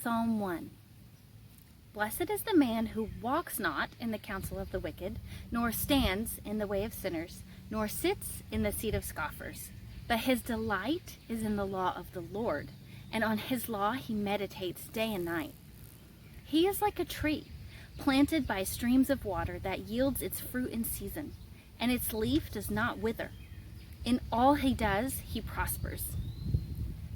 Psalm 1. Blessed is the man who walks not in the counsel of the wicked, nor stands in the way of sinners, nor sits in the seat of scoffers. But his delight is in the law of the Lord, and on his law he meditates day and night. He is like a tree planted by streams of water that yields its fruit in season, and its leaf does not wither. In all he does, he prospers.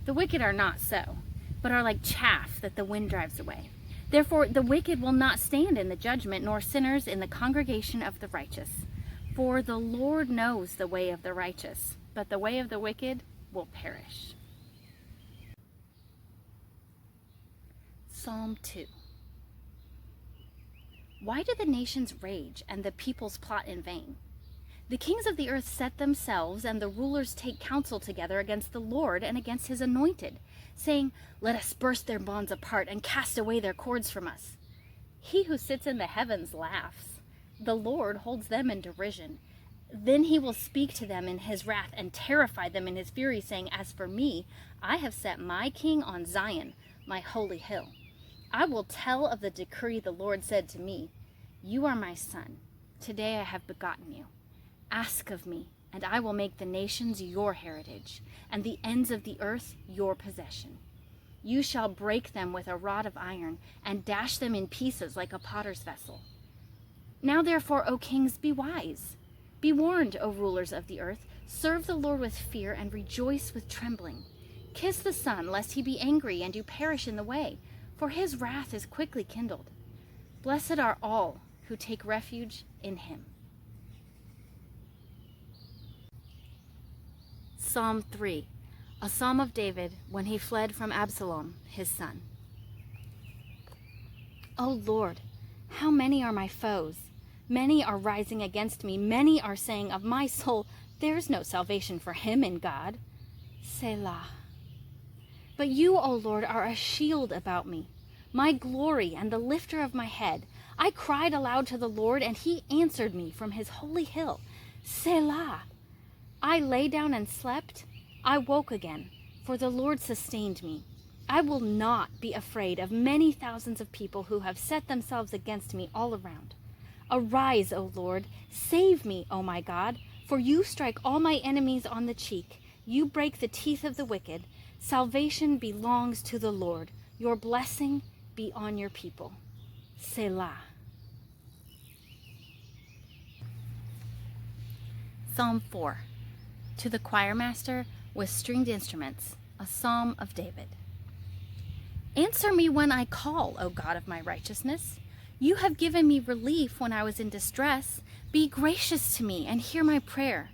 The wicked are not so, but are like chaff that the wind drives away. Therefore the wicked will not stand in the judgment, nor sinners in the congregation of the righteous. For the Lord knows the way of the righteous, but the way of the wicked will perish. Psalm 2. Why do the nations rage and the peoples plot in vain? The kings of the earth set themselves, and the rulers take counsel together against the Lord and against his anointed, saying, Let us burst their bonds apart and cast away their cords from us. He who sits in the heavens laughs. The Lord holds them in derision. Then he will speak to them in his wrath and terrify them in his fury, saying, As for me, I have set my king on Zion, my holy hill. I will tell of the decree the Lord said to me, You are my son. Today I have begotten you. Ask of me, and I will make the nations your heritage, and the ends of the earth your possession. You shall break them with a rod of iron, and dash them in pieces like a potter's vessel. Now therefore, O kings, be wise. Be warned, O rulers of the earth. Serve the Lord with fear, and rejoice with trembling. Kiss the Son, lest he be angry, and you perish in the way, for his wrath is quickly kindled. Blessed are all who take refuge in him. Psalm 3, a psalm of David when he fled from Absalom, his son. O Lord, how many are my foes? Many are rising against me. Many are saying of my soul, There is no salvation for him in God. Selah. But you, O Lord, are a shield about me, my glory and the lifter of my head. I cried aloud to the Lord, and he answered me from his holy hill. Selah. I lay down and slept. I woke again, for the Lord sustained me. I will not be afraid of many thousands of people who have set themselves against me all around. Arise, O Lord, save me, O my God, for you strike all my enemies on the cheek. You break the teeth of the wicked. Salvation belongs to the Lord. Your blessing be on your people. Selah. Psalm 4. To the choir master with stringed instruments, a psalm of David. Answer me when I call, O God of my righteousness. You have given me relief when I was in distress. Be gracious to me and hear my prayer.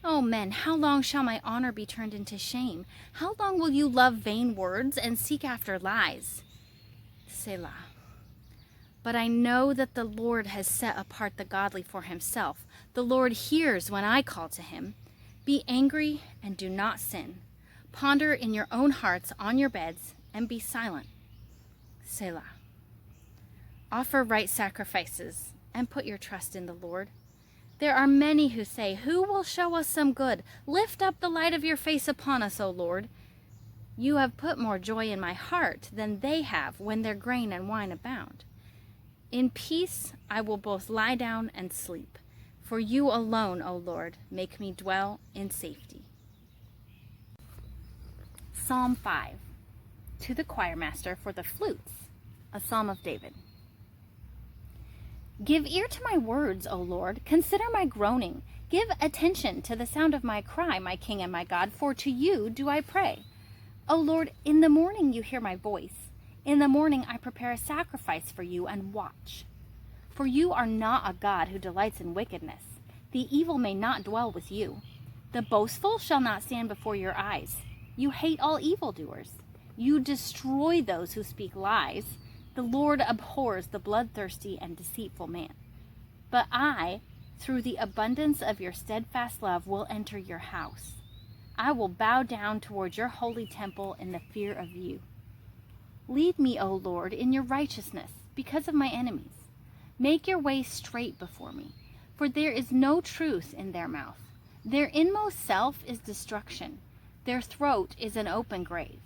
O men, how long shall my honor be turned into shame? How long will you love vain words and seek after lies? Selah. But I know that the Lord has set apart the godly for himself. The Lord hears when I call to him. Be angry and do not sin. Ponder in your own hearts on your beds and be silent. Selah. Offer right sacrifices and put your trust in the Lord. There are many who say, Who will show us some good? Lift up the light of your face upon us, O Lord. You have put more joy in my heart than they have when their grain and wine abound. In peace I will both lie down and sleep. For you alone, O Lord, make me dwell in safety. Psalm 5. To the choir master for the flutes, a psalm of David. Give ear to my words, O Lord. Consider my groaning. Give attention to the sound of my cry, my King and my God, for to you do I pray. O Lord, in the morning you hear my voice. In the morning I prepare a sacrifice for you and watch. For you are not a God who delights in wickedness. The evil may not dwell with you. The boastful shall not stand before your eyes. You hate all evildoers. You destroy those who speak lies. The Lord abhors the bloodthirsty and deceitful man. But I, through the abundance of your steadfast love, will enter your house. I will bow down toward your holy temple in the fear of you. Lead me, O Lord, in your righteousness because of my enemies. Make your way straight before me, for there is no truth in their mouth. Their inmost self is destruction. Their throat is an open grave.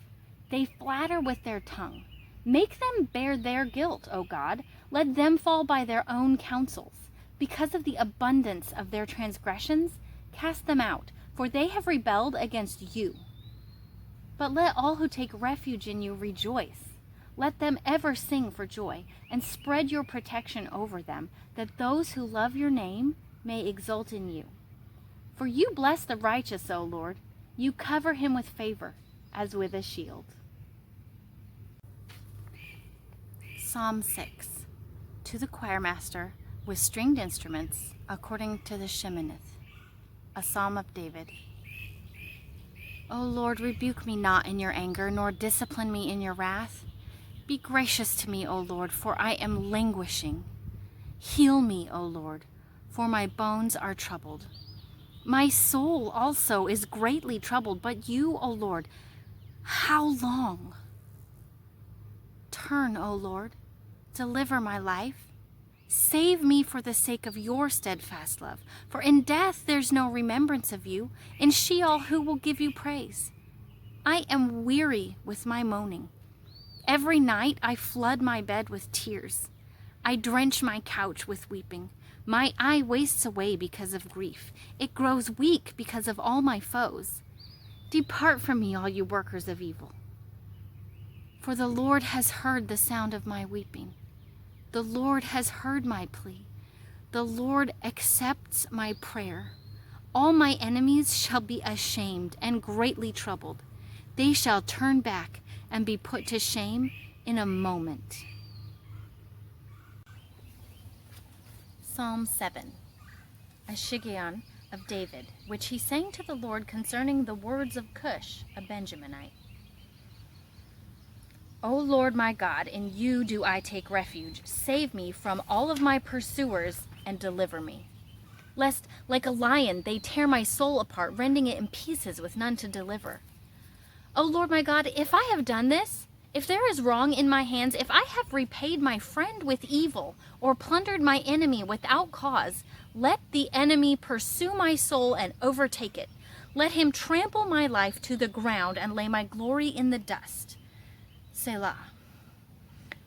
They flatter with their tongue. Make them bear their guilt, O God. Let them fall by their own counsels. Because of the abundance of their transgressions, cast them out, for they have rebelled against you. But let all who take refuge in you rejoice. Let them ever sing for joy, and spread your protection over them, that those who love your name may exult in you. For you bless the righteous, O Lord. You cover him with favor, as with a shield. Psalm 6. To the choirmaster, with stringed instruments, according to the Sheminith, a psalm of David. O Lord, rebuke me not in your anger, nor discipline me in your wrath. Be gracious to me, O Lord, for I am languishing. Heal me, O Lord, for my bones are troubled. My soul also is greatly troubled, but you, O Lord, how long? Turn, O Lord, deliver my life. Save me for the sake of your steadfast love. For in death there's no remembrance of you. In Sheol who will give you praise? I am weary with my moaning. Every night I flood my bed with tears. I drench my couch with weeping. My eye wastes away because of grief. It grows weak because of all my foes. Depart from me, all you workers of evil. For the Lord has heard the sound of my weeping. The Lord has heard my plea. The Lord accepts my prayer. All my enemies shall be ashamed and greatly troubled. They shall turn back and be put to shame in a moment. Psalm 7. A Shiggaion of David, which he sang to the Lord concerning the words of Cush, a Benjaminite. O Lord my God, in you do I take refuge. Save me from all of my pursuers and deliver me. Lest, like a lion, they tear my soul apart, rending it in pieces with none to deliver. O Lord my God, if I have done this, if there is wrong in my hands, if I have repaid my friend with evil, or plundered my enemy without cause, let the enemy pursue my soul and overtake it. Let him trample my life to the ground and lay my glory in the dust. Selah.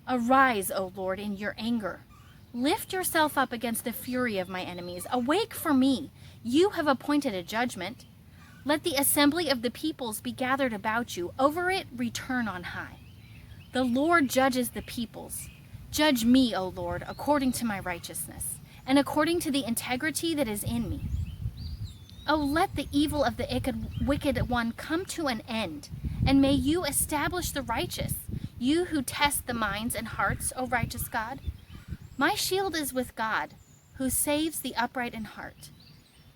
Arise, O Lord, in your anger. Lift yourself up against the fury of my enemies. Awake for me. You have appointed a judgment. Let the assembly of the peoples be gathered about you. Over it return on high. The Lord judges the peoples. Judge me, O Lord, according to my righteousness, and according to the integrity that is in me. O let the evil of the wicked one come to an end, and may you establish the righteous, you who test the minds and hearts, O righteous God. My shield is with God, who saves the upright in heart.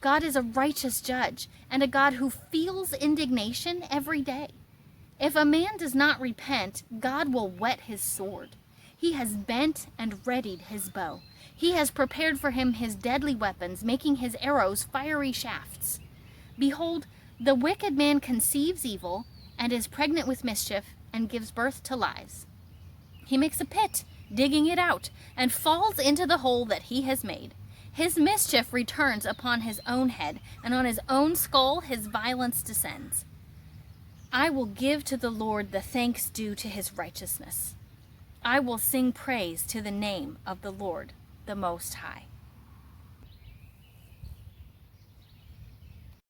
God is a righteous judge, and a God who feels indignation every day. If a man does not repent, God will whet his sword. He has bent and readied his bow. He has prepared for him his deadly weapons, making his arrows fiery shafts. Behold, the wicked man conceives evil, and is pregnant with mischief, and gives birth to lies. He makes a pit, digging it out, and falls into the hole that he has made. His mischief returns upon his own head, and on his own skull his violence descends. I will give to the Lord the thanks due to his righteousness. I will sing praise to the name of the Lord, the Most High.